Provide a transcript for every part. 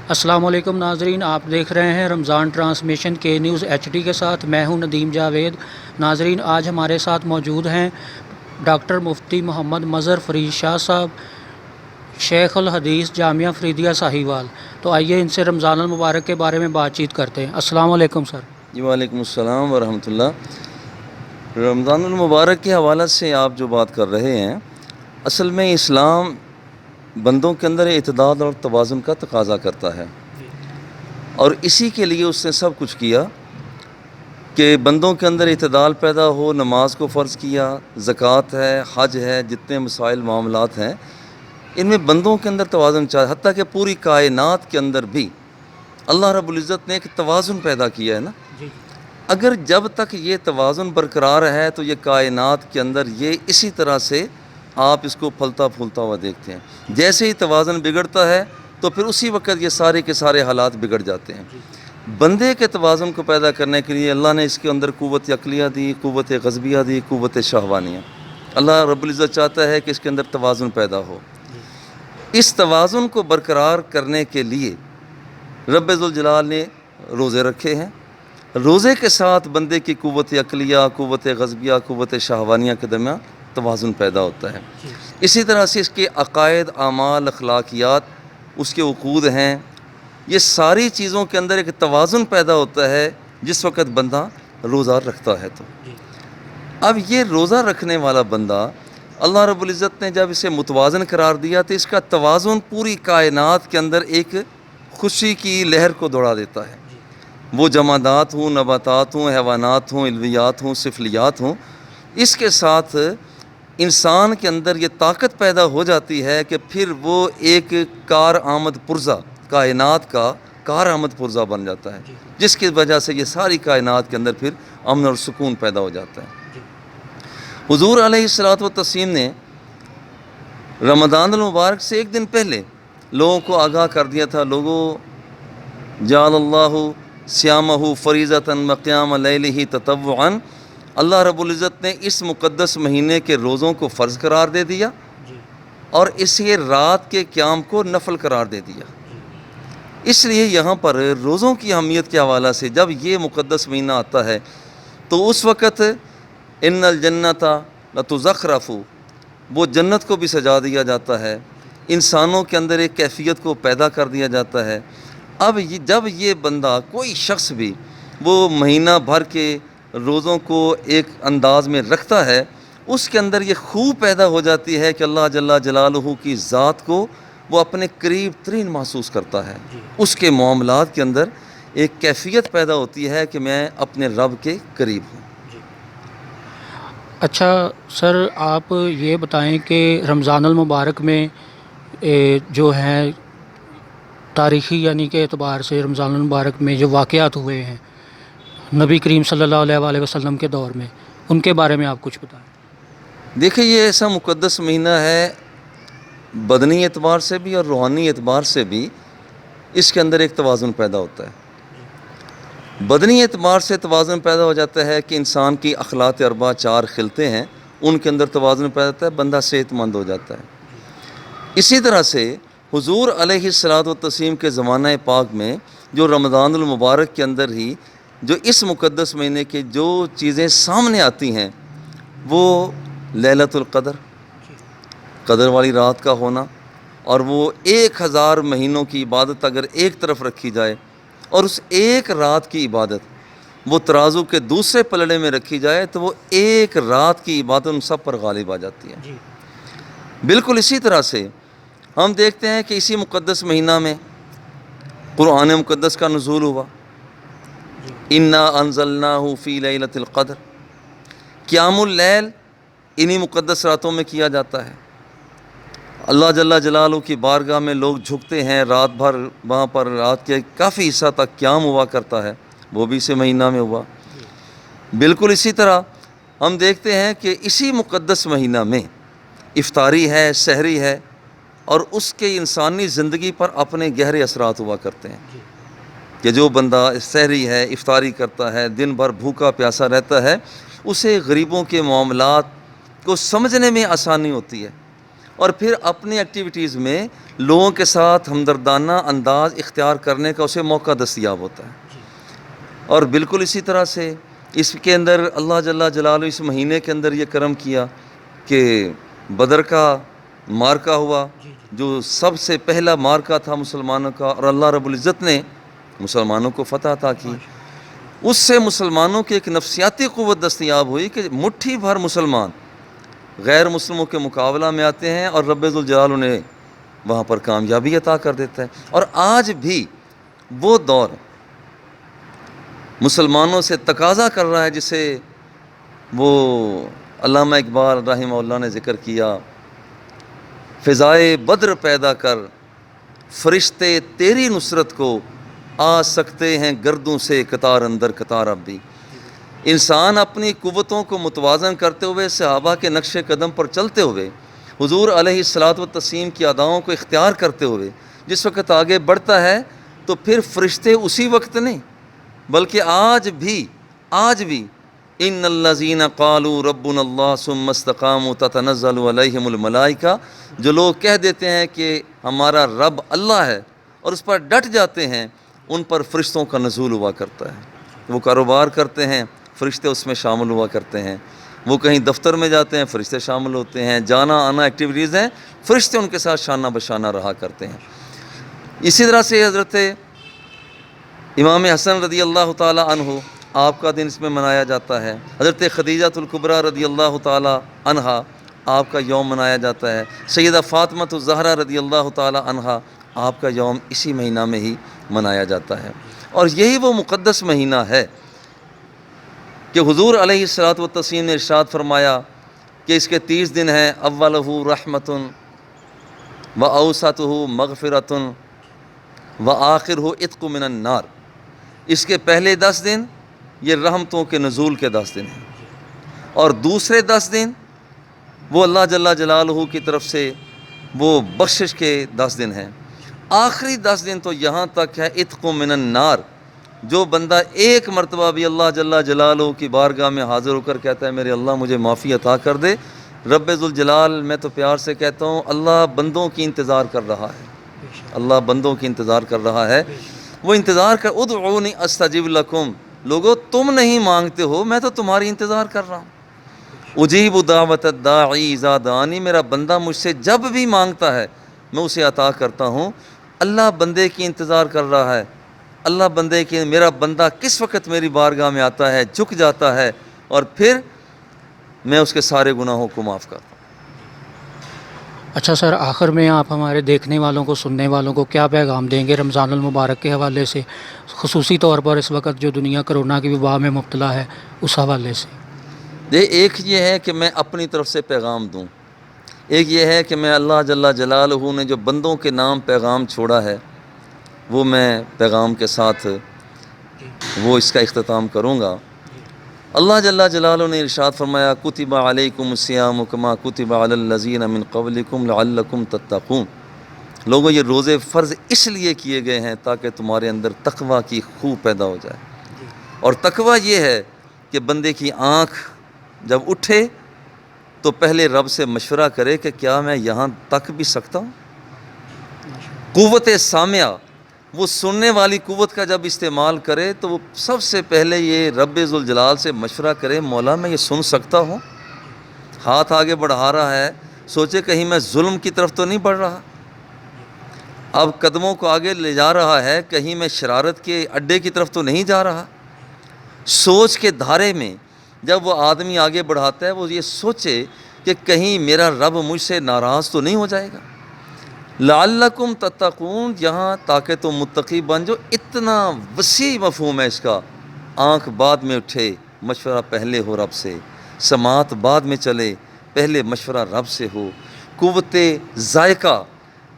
السلام علیکم ناظرین، آپ دیکھ رہے ہیں رمضان ٹرانسمیشن کے نیوز HD کے ساتھ میں ہوں ندیم جاوید۔ ناظرین، آج ہمارے ساتھ موجود ہیں ڈاکٹر مفتی محمد مظہر فرید شاہ صاحب، شیخ الحدیث جامعہ فریدیہ ساہیوال۔ تو آئیے ان سے رمضان المبارک کے بارے میں بات چیت کرتے ہیں۔ السلام علیکم سر۔ جی وعلیکم السلام ورحمۃ اللہ۔ رمضان المبارک کے حوالے سے آپ جو بات کر رہے ہیں، اصل میں اسلام بندوں کے اندر اعتدال اور توازن کا تقاضا کرتا ہے، اور اسی کے لیے اس نے سب کچھ کیا کہ بندوں کے اندر اعتدال پیدا ہو۔ نماز کو فرض کیا، زکوٰۃ ہے، حج ہے، جتنے مسائل معاملات ہیں ان میں بندوں کے اندر توازن چاہے، حتیٰ کہ پوری کائنات کے اندر بھی اللہ رب العزت نے ایک توازن پیدا کیا ہے نا۔ اگر جب تک یہ توازن برقرار ہے تو یہ کائنات کے اندر یہ اسی طرح سے آپ اس کو پھلتا پھولتا ہوا دیکھتے ہیں۔ جیسے ہی توازن بگڑتا ہے تو پھر اسی وقت یہ سارے کے سارے حالات بگڑ جاتے ہیں۔ بندے کے توازن کو پیدا کرنے کے لیے اللہ نے اس کے اندر قوت عقلیہ دی، قوت غضبیہ دی، قوت شہوانیہ۔ اللہ رب العزت چاہتا ہے کہ اس کے اندر توازن پیدا ہو۔ اس توازن کو برقرار کرنے کے لیے رب ذوالجلال نے روزے رکھے ہیں۔ روزے کے ساتھ بندے کی قوت عقلیہ، قوت غضبیہ، قوت شہوانیہ کے درمیان توازن پیدا ہوتا ہے۔ اسی طرح سے اس کے عقائد، اعمال، اخلاقیات، اس کے عقود ہیں، یہ ساری چیزوں کے اندر ایک توازن پیدا ہوتا ہے جس وقت بندہ روزہ رکھتا ہے۔ تو اب یہ روزہ رکھنے والا بندہ اللہ رب العزت نے جب اسے متوازن قرار دیا تو اس کا توازن پوری کائنات کے اندر ایک خوشی کی لہر کو دوڑا دیتا ہے۔ وہ جمادات ہوں، نباتات ہوں، حیوانات ہوں، علویات ہوں، سفلیات ہوں، اس کے ساتھ انسان کے اندر یہ طاقت پیدا ہو جاتی ہے کہ پھر وہ ایک کارآمد پرزہ، کائنات کا کارآمد پرزہ بن جاتا ہے، جس کی وجہ سے یہ ساری کائنات کے اندر پھر امن اور سکون پیدا ہو جاتا ہے۔ حضور علیہ الصلوۃ والتسلیم نے رمضان المبارک سے ایک دن پہلے لوگوں کو آگاہ کر دیا تھا، لوگوں جعل اللہ صیامہ فریضۃ وقیام لیلہ تطوعا، اللہ رب العزت نے اس مقدس مہینے کے روزوں کو فرض قرار دے دیا اور اسی رات کے قیام کو نفل قرار دے دیا۔ اس لیے یہاں پر روزوں کی اہمیت کے حوالے سے جب یہ مقدس مہینہ آتا ہے تو اس وقت ان الجنت لتزخرف، وہ جنت کو بھی سجا دیا جاتا ہے، انسانوں کے اندر ایک کیفیت کو پیدا کر دیا جاتا ہے۔ اب جب یہ بندہ کوئی شخص بھی وہ مہینہ بھر کے روزوں کو ایک انداز میں رکھتا ہے، اس کے اندر یہ خوب پیدا ہو جاتی ہے کہ اللہ جل جلالہ کی ذات کو وہ اپنے قریب ترین محسوس کرتا ہے۔ اس کے معاملات کے اندر ایک کیفیت پیدا ہوتی ہے کہ میں اپنے رب کے قریب ہوں۔ اچھا سر، آپ یہ بتائیں کہ رمضان المبارک میں جو ہے تاریخی یعنی کہ اعتبار سے رمضان المبارک میں جو واقعات ہوئے ہیں نبی کریم صلی اللہ علیہ وآلہ وسلم کے دور میں، ان کے بارے میں آپ کچھ بتائیں۔ دیکھیں، یہ ایسا مقدس مہینہ ہے، بدنی اعتبار سے بھی اور روحانی اعتبار سے بھی اس کے اندر ایک توازن پیدا ہوتا ہے۔ بدنی اعتبار سے توازن پیدا ہو جاتا ہے کہ انسان کی اخلاق اربع چار خلتے ہیں، ان کے اندر توازن پیدا ہوتا ہے، بندہ صحت مند ہو جاتا ہے۔ اسی طرح سے حضور علیہ الصلوۃ والتسلیم کے زمانہ پاک میں جو رمضان المبارک کے اندر ہی جو اس مقدس مہینے کی جو چیزیں سامنے آتی ہیں، وہ لیلۃ القدر، قدر والی رات کا ہونا، اور وہ 1000 مہینوں کی عبادت اگر ایک طرف رکھی جائے اور اس ایک رات کی عبادت وہ ترازو کے دوسرے پلڑے میں رکھی جائے تو وہ ایک رات کی عبادت ان سب پر غالب آ جاتی ہے۔ بالکل اسی طرح سے ہم دیکھتے ہیں کہ اسی مقدس مہینہ میں قرآن مقدس کا نزول ہوا، انا انزلناہ فی لیلۃ القدر۔ قیام اللیل انہی مقدس راتوں میں کیا جاتا ہے۔ اللہ جل جلالہ کی بارگاہ میں لوگ جھکتے ہیں، رات بھر وہاں پر رات کے کافی حصہ تک قیام ہوا کرتا ہے، وہ بھی اسی مہینہ میں ہوا۔ بالکل اسی طرح ہم دیکھتے ہیں کہ اسی مقدس مہینہ میں افطاری ہے، سحری ہے، اور اس کے انسانی زندگی پر اپنے گہرے اثرات ہوا کرتے ہیں کہ جو بندہ سحری ہے، افطاری کرتا ہے، دن بھر بھوکا پیاسا رہتا ہے، اسے غریبوں کے معاملات کو سمجھنے میں آسانی ہوتی ہے، اور پھر اپنی ایکٹیویٹیز میں لوگوں کے ساتھ ہمدردانہ انداز اختیار کرنے کا اسے موقع دستیاب ہوتا ہے۔ اور بالکل اسی طرح سے اس کے اندر اللہ جل جلالہ اس مہینے کے اندر یہ کرم کیا کہ بدر کا مارکا ہوا، جو سب سے پہلا مارکا تھا مسلمانوں کا، اور اللہ رب العزت نے مسلمانوں کو فتح عطا کی۔ اس سے مسلمانوں کی ایک نفسیاتی قوت دستیاب ہوئی کہ مٹھی بھر مسلمان غیر مسلموں کے مقابلہ میں آتے ہیں، اور رب ذوالجلال انہیں وہاں پر کامیابی عطا کر دیتا ہے۔ اور آج بھی وہ دور مسلمانوں سے تقاضا کر رہا ہے جسے وہ علامہ اقبال رحمہ اللہ نے ذکر کیا، فضائے بدر پیدا کر فرشتے تیری نصرت کو آ سکتے ہیں گردوں سے قطار اندر قطار اب بھی۔ انسان اپنی قوتوں کو متوازن کرتے ہوئے صحابہ کے نقش قدم پر چلتے ہوئے، حضور علیہ الصلاۃ والتسلیم کی اداؤں کو اختیار کرتے ہوئے جس وقت آگے بڑھتا ہے، تو پھر فرشتے اسی وقت نہیں بلکہ آج بھی ان الذین قالوا ربنا اللہ ثم استقاموا تتنزل علیہم الملائکہ، جو لوگ کہہ دیتے ہیں کہ ہمارا رب اللہ ہے اور اس پر ڈٹ جاتے ہیں، ان پر فرشتوں کا نزول ہوا کرتا ہے۔ وہ کاروبار کرتے ہیں، فرشتے اس میں شامل ہوا کرتے ہیں، وہ کہیں دفتر میں جاتے ہیں، فرشتے شامل ہوتے ہیں، جانا آنا ایکٹیویٹیز ہیں، فرشتے ان کے ساتھ شانہ بشانہ رہا کرتے ہیں۔ اسی طرح سے حضرت امام حسن رضی اللہ تعالی عنہ، آپ کا دن اس میں منایا جاتا ہے۔ حضرت خدیجہ الکبریٰ رضی اللہ تعالی عنہا، آپ کا یوم منایا جاتا ہے۔ سیدہ فاطمہ الزہرا رضی اللہ تعالی عنہا، آپ کا یوم اسی مہینہ میں ہی منایا جاتا ہے۔ اور یہی وہ مقدس مہینہ ہے کہ حضور علیہ الصلاۃ والتسلیم نے ارشاد فرمایا کہ اس کے 30 دن ہیں، اولہ رحمۃ و اوسطہ مغفرۃ و آخرہ عتق من النار۔ اس کے پہلے 10 دن یہ رحمتوں کے نزول کے 10 دن ہیں، اور دوسرے 10 دن وہ اللہ جل جلالہ کی طرف سے وہ بخشش کے 10 دن ہیں۔ آخری 10 دن تو یہاں تک ہے عتق من النار، جو بندہ ایک مرتبہ بھی اللہ جل جلالہ کی بارگاہ میں حاضر ہو کر کہتا ہے میرے اللہ مجھے معافی عطا کر دے، رب ذوالجلال، میں تو پیار سے کہتا ہوں، اللہ بندوں کی انتظار کر رہا ہے، اللہ بندوں کی انتظار کر رہا ہے۔ وہ انتظار کر، ادعونی استجب لکم، لوگو تم نہیں مانگتے ہو، میں تو تمہاری انتظار کر رہا ہوں۔ اجیب دعوت الداعی اذا دعانی، میرا بندہ مجھ سے جب بھی مانگتا ہے میں اسے عطا کرتا ہوں۔ اللہ بندے کی انتظار کر رہا ہے، اللہ بندے کی، میرا بندہ کس وقت میری بارگاہ میں آتا ہے، جھک جاتا ہے، اور پھر میں اس کے سارے گناہوں کو معاف کرتا ہوں۔ اچھا سر، آخر میں آپ ہمارے دیکھنے والوں کو، سننے والوں کو کیا پیغام دیں گے رمضان المبارک کے حوالے سے، خصوصی طور پر اس وقت جو دنیا کرونا کی وبا میں مبتلا ہے اس حوالے سے؟ ایک یہ ہے کہ میں اپنی طرف سے پیغام دوں، ایک یہ ہے کہ میں اللہ جل جلالہ نے جو بندوں کے نام پیغام چھوڑا ہے وہ میں پیغام کے ساتھ وہ اس کا اختتام کروں گا۔ اللہ جل جلالہ نے ارشاد فرمایا کتب علیکم الصیام کما کتب علی الذین من قبلکم لعلکم تتقون، لوگوں یہ روزے فرض اس لیے کیے گئے ہیں تاکہ تمہارے اندر تقوی کی خو پیدا ہو جائے۔ اور تقوی یہ ہے کہ بندے کی آنکھ جب اٹھے تو پہلے رب سے مشورہ کرے کہ کیا میں یہاں تک بھی سکتا ہوں۔ قوت سامعہ، وہ سننے والی قوت کا جب استعمال کرے تو وہ سب سے پہلے یہ رب ذوالجلال سے مشورہ کرے، مولا میں یہ سن سکتا ہوں؟ ہاتھ آگے بڑھا رہا ہے، سوچے کہیں میں ظلم کی طرف تو نہیں بڑھ رہا، اب قدموں کو آگے لے جا رہا ہے، کہیں میں شرارت کے اڈے کی طرف تو نہیں جا رہا۔ سوچ کے دھارے میں جب وہ آدمی آگے بڑھاتا ہے وہ یہ سوچے کہ کہیں میرا رب مجھ سے ناراض تو نہیں ہو جائے گا۔ لعلکم تتقون، یہاں تاکہ تم متقی بن جو، اتنا وسیع مفہوم ہے اس کا۔ آنکھ بعد میں اٹھے، مشورہ پہلے ہو رب سے، سماعت بعد میں چلے، پہلے مشورہ رب سے ہو۔ قوت ذائقہ،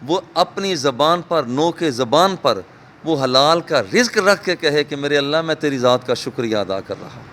وہ اپنی زبان پر، نوک زبان پر وہ حلال کا رزق رکھ کے کہے کہ میرے اللہ میں تیری ذات کا شکریہ ادا کر رہا ہوں۔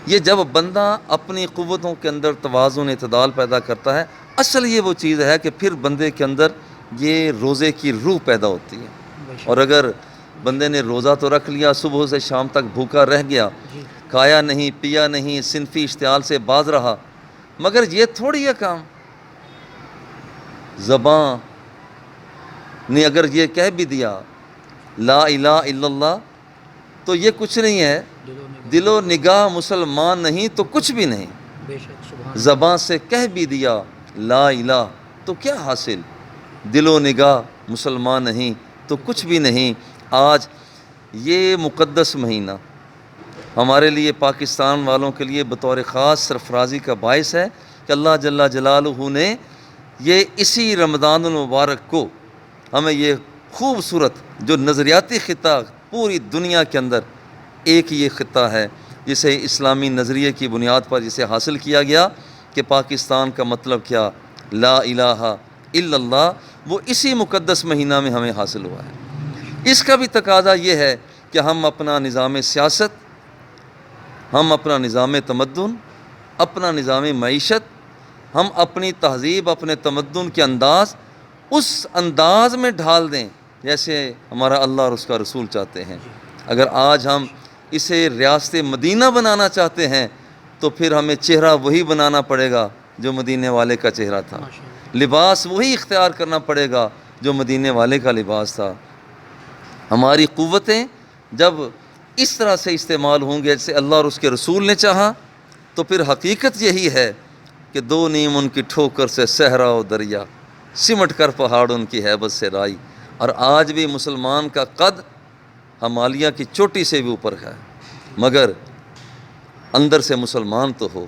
یہ جب بندہ اپنی قوتوں کے اندر توازن اعتدال پیدا کرتا ہے، اصل یہ وہ چیز ہے کہ پھر بندے کے اندر یہ روزے کی روح پیدا ہوتی ہے۔ اور اگر بندے نے روزہ تو رکھ لیا، صبح سے شام تک بھوکا رہ گیا، کھایا نہیں پیا نہیں، صنفی اشتعال سے باز رہا، مگر یہ تھوڑی ہے کام۔ زبان نے اگر یہ کہہ بھی دیا لا الہ الا اللہ تو یہ کچھ نہیں ہے، دل و نگاہ مسلمان نہیں تو کچھ بھی نہیں۔ بے شک سبحان زبان سے کہہ بھی دیا لا الہ تو کیا حاصل، دل و نگاہ مسلمان نہیں تو کچھ بھی نہیں۔ آج یہ مقدس مہینہ ہمارے لیے، پاکستان والوں کے لیے بطور خاص سرفرازی کا باعث ہے کہ اللہ جل جلالہ نے یہ اسی رمضان المبارک کو ہمیں یہ خوبصورت جو نظریاتی خطہ پوری دنیا کے اندر ایک یہ خطہ ہے جسے اسلامی نظریے کی بنیاد پر جسے حاصل کیا گیا کہ پاکستان کا مطلب کیا، لا الہ الا اللہ، وہ اسی مقدس مہینہ میں ہمیں حاصل ہوا ہے۔ اس کا بھی تقاضا یہ ہے کہ ہم اپنا نظام سیاست، ہم اپنا نظام تمدن، اپنا نظام معیشت، ہم اپنی تہذیب، اپنے تمدن کے انداز اس انداز میں ڈھال دیں جیسے ہمارا اللہ اور اس کا رسول چاہتے ہیں۔ اگر آج ہم اسے ریاست مدینہ بنانا چاہتے ہیں تو پھر ہمیں چہرہ وہی بنانا پڑے گا جو مدینے والے کا چہرہ تھا، لباس وہی اختیار کرنا پڑے گا جو مدینے والے کا لباس تھا۔ ہماری قوتیں جب اس طرح سے استعمال ہوں گے جیسے اللہ اور اس کے رسول نے چاہا تو پھر حقیقت یہی ہے کہ دو نیم ان کی ٹھوکر سے صحرا و دریا، سمٹ کر پہاڑ ان کی ہیبت سے رائی۔ اور آج بھی مسلمان کا قد ہمالیہ کی چوٹی سے بھی اوپر ہے، مگر اندر سے مسلمان تو ہو۔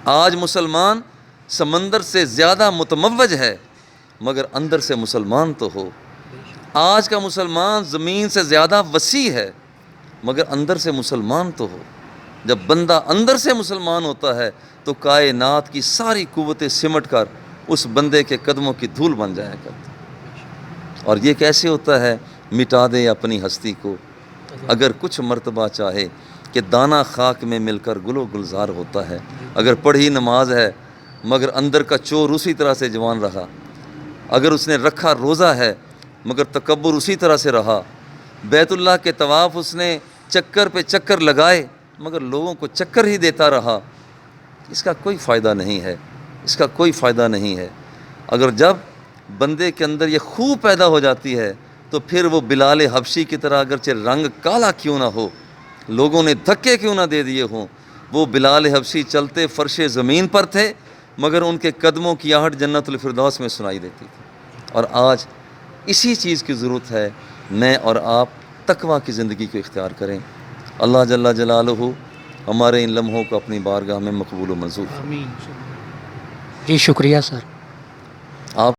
آج مسلمان سمندر سے زیادہ متموج ہے، مگر اندر سے مسلمان تو ہو۔ آج کا مسلمان زمین سے زیادہ وسیع ہے، مگر اندر سے مسلمان تو ہو۔ جب بندہ اندر سے مسلمان ہوتا ہے تو کائنات کی ساری قوتیں سمٹ کر اس بندے کے قدموں کی دھول بن جایا کرتی۔ اور یہ کیسے ہوتا ہے؟ مٹا دے اپنی ہستی کو اگر کچھ مرتبہ چاہے کہ دانہ خاک میں مل کر گل و گلزار ہوتا ہے۔ اگر پڑھی نماز ہے مگر اندر کا چور اسی طرح سے جوان رہا، اگر اس نے رکھا روزہ ہے مگر تکبر اسی طرح سے رہا، بیت اللہ کے طواف اس نے چکر پہ چکر لگائے مگر لوگوں کو چکر ہی دیتا رہا، اس کا کوئی فائدہ نہیں ہے، اس کا کوئی فائدہ نہیں ہے۔ اگر جب بندے کے اندر یہ خوب پیدا ہو جاتی ہے تو پھر وہ بلال حبشی کی طرح اگرچہ رنگ کالا کیوں نہ ہو، لوگوں نے دھکے کیوں نہ دے دیے ہوں، وہ بلال حبشی چلتے فرش زمین پر تھے مگر ان کے قدموں کی آہٹ جنت الفردوس میں سنائی دیتی تھی۔ اور آج اسی چیز کی ضرورت ہے، میں اور آپ تقویٰ کی زندگی کو اختیار کریں۔ اللہ جل جلالہ ہمارے ان لمحوں کو اپنی بارگاہ میں مقبول و منظور۔ آمین۔ جی شکریہ سر۔ آپ